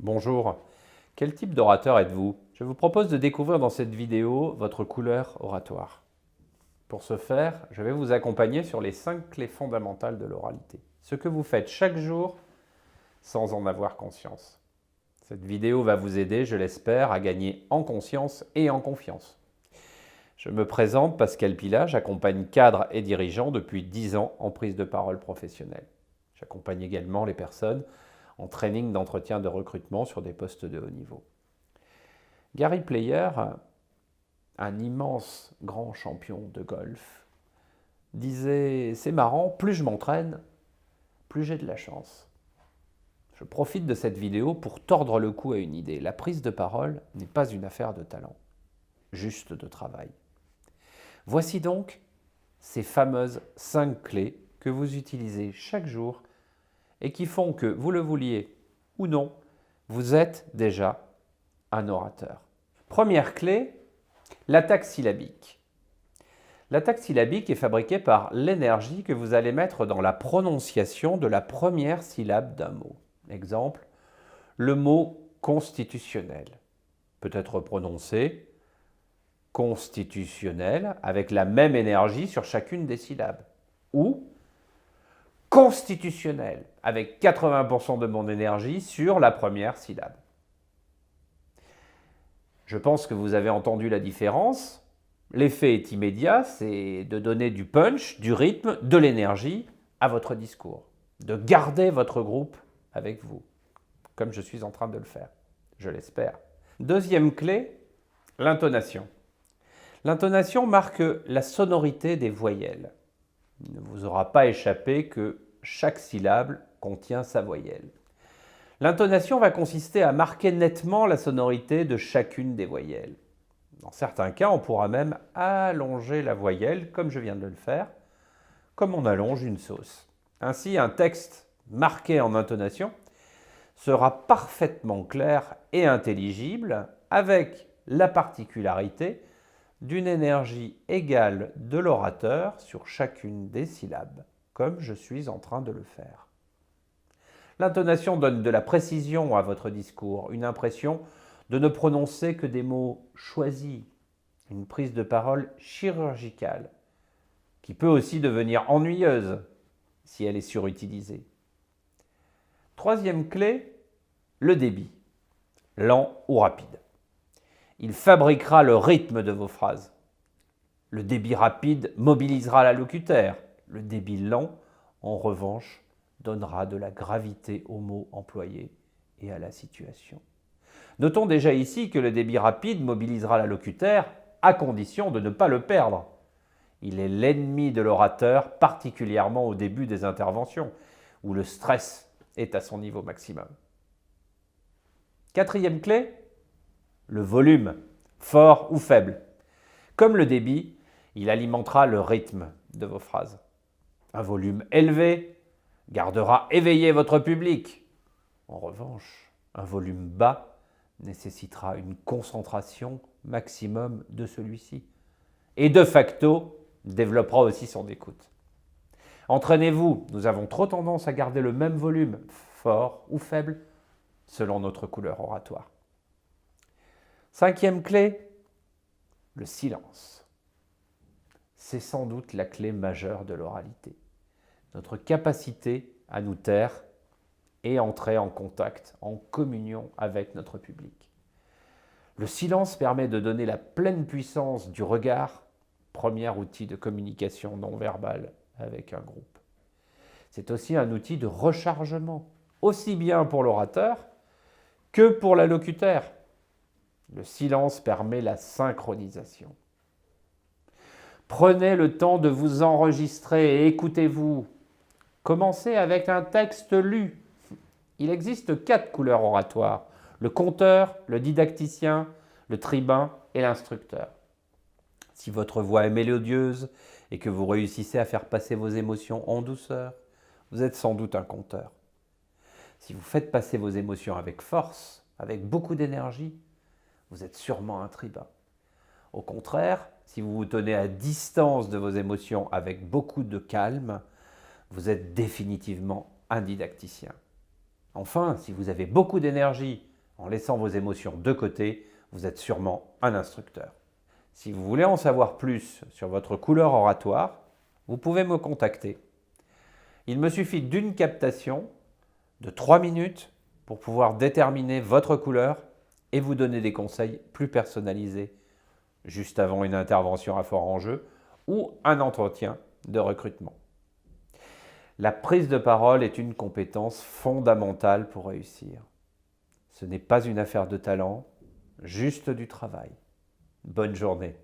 Bonjour, quel type d'orateur êtes-vous? Je vous propose de découvrir dans cette vidéo votre couleur oratoire. Pour ce faire, je vais vous accompagner sur les 5 clés fondamentales de l'oralité. Ce que vous faites chaque jour sans en avoir conscience. Cette vidéo va vous aider, je l'espère, à gagner en conscience et en confiance. Je me présente, Pascal Pila, j'accompagne cadres et dirigeants depuis 10 ans en prise de parole professionnelle. J'accompagne également les personnes en training d'entretien de recrutement sur des postes de haut niveau. Gary Player, un immense grand champion de golf, disait « C'est marrant, plus je m'entraîne, plus j'ai de la chance ». Je profite de cette vidéo pour tordre le cou à une idée. La prise de parole n'est pas une affaire de talent, juste de travail. Voici donc ces fameuses 5 clés que vous utilisez chaque jour et qui font que, vous le vouliez ou non, vous êtes déjà un orateur. Première clé, l'attaque syllabique. L'attaque syllabique est fabriquée par l'énergie que vous allez mettre dans la prononciation de la première syllabe d'un mot. Exemple, le mot constitutionnel peut être prononcé constitutionnel avec la même énergie sur chacune des syllabes. Ou constitutionnel avec 80% de mon énergie sur la première syllabe. Je pense que vous avez entendu la différence. L'effet est immédiat, c'est de donner du punch, du rythme, de l'énergie à votre discours, de garder votre groupe avec vous, comme je suis en train de le faire, je l'espère. Deuxième clé, l'intonation. L'intonation marque la sonorité des voyelles. Il ne vous aura pas échappé que chaque syllabe contient sa voyelle. L'intonation va consister à marquer nettement la sonorité de chacune des voyelles. Dans certains cas, on pourra même allonger la voyelle, comme je viens de le faire, comme on allonge une sauce. Ainsi, un texte marqué en intonation sera parfaitement clair et intelligible, avec la particularité d'une énergie égale de l'orateur sur chacune des syllabes, comme je suis en train de le faire. L'intonation donne de la précision à votre discours, une impression de ne prononcer que des mots choisis, une prise de parole chirurgicale, qui peut aussi devenir ennuyeuse si elle est surutilisée. Troisième clé, le débit, lent ou rapide. Il fabriquera le rythme de vos phrases. Le débit rapide mobilisera la locuteur. Le débit lent, en revanche, donnera de la gravité aux mots employés et à la situation. Notons déjà ici que le débit rapide mobilisera la locuteur à condition de ne pas le perdre. Il est l'ennemi de l'orateur, particulièrement au début des interventions, où le stress est à son niveau maximum. Quatrième clé, le volume, fort ou faible. Comme le débit, il alimentera le rythme de vos phrases. Un volume élevé gardera éveillé votre public. En revanche, un volume bas nécessitera une concentration maximum de celui-ci. Et de facto, développera aussi son écoute. Entraînez-vous, nous avons trop tendance à garder le même volume, fort ou faible, selon notre couleur oratoire. Cinquième clé, le silence. C'est sans doute la clé majeure de l'oralité. Notre capacité à nous taire et entrer en contact, en communion avec notre public. Le silence permet de donner la pleine puissance du regard, premier outil de communication non verbale avec un groupe. C'est aussi un outil de rechargement, aussi bien pour l'orateur que pour la locuteur. Le silence permet la synchronisation. Prenez le temps de vous enregistrer et écoutez-vous. Commencez avec un texte lu. Il existe 4 couleurs oratoires, le conteur, le didacticien, le tribun et l'instructeur. Si votre voix est mélodieuse et que vous réussissez à faire passer vos émotions en douceur, vous êtes sans doute un conteur. Si vous faites passer vos émotions avec force, avec beaucoup d'énergie, vous êtes sûrement un tribun. Au contraire, si vous vous tenez à distance de vos émotions avec beaucoup de calme, vous êtes définitivement un didacticien. Enfin, si vous avez beaucoup d'énergie En laissant vos émotions de côté, vous êtes sûrement un instructeur. Si vous voulez en savoir plus sur votre couleur oratoire, vous pouvez me contacter. Il me suffit d'une captation de 3 minutes pour pouvoir déterminer votre couleur et vous donner des conseils plus personnalisés juste avant une intervention à fort enjeu ou un entretien de recrutement. La prise de parole est une compétence fondamentale pour réussir. Ce n'est pas une affaire de talent, juste du travail. Bonne journée.